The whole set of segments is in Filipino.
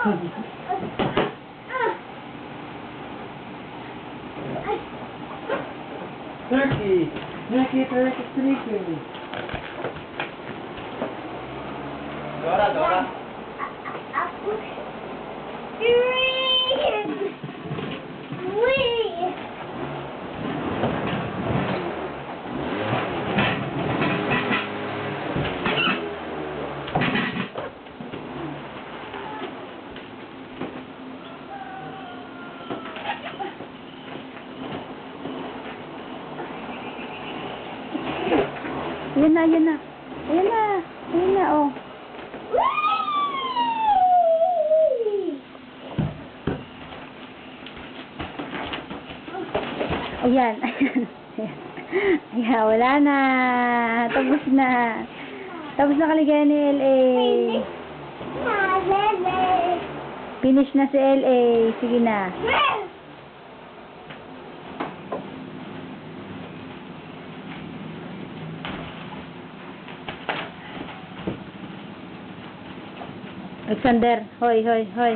Turkey! Turkey, turkey, turkey! Dora, Dora! Ayan na, ayan na. Ayan na. Ayan na, oh. Ayan. Ayan, wala na. Tapos na. Tapos na kaligaya ni LA. Finish na si LA. Sige na. Alexander, hoy, hoy, hoy.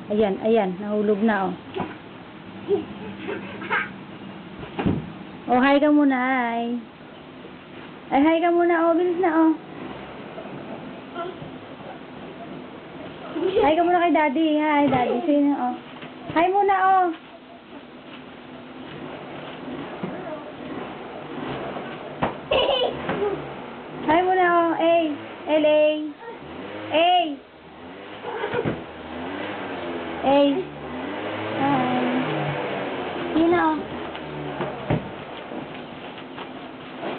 Ayan, ayan, nahulog na, oh. Oh, hi ka muna, hi. Ay, hi ka muna, oh, bilis na, oh. Hi ka muna kay daddy, hi, daddy. Sino, oh. Hi muna, oh. Hi muna, oh, hey, LA. Hey! Hey!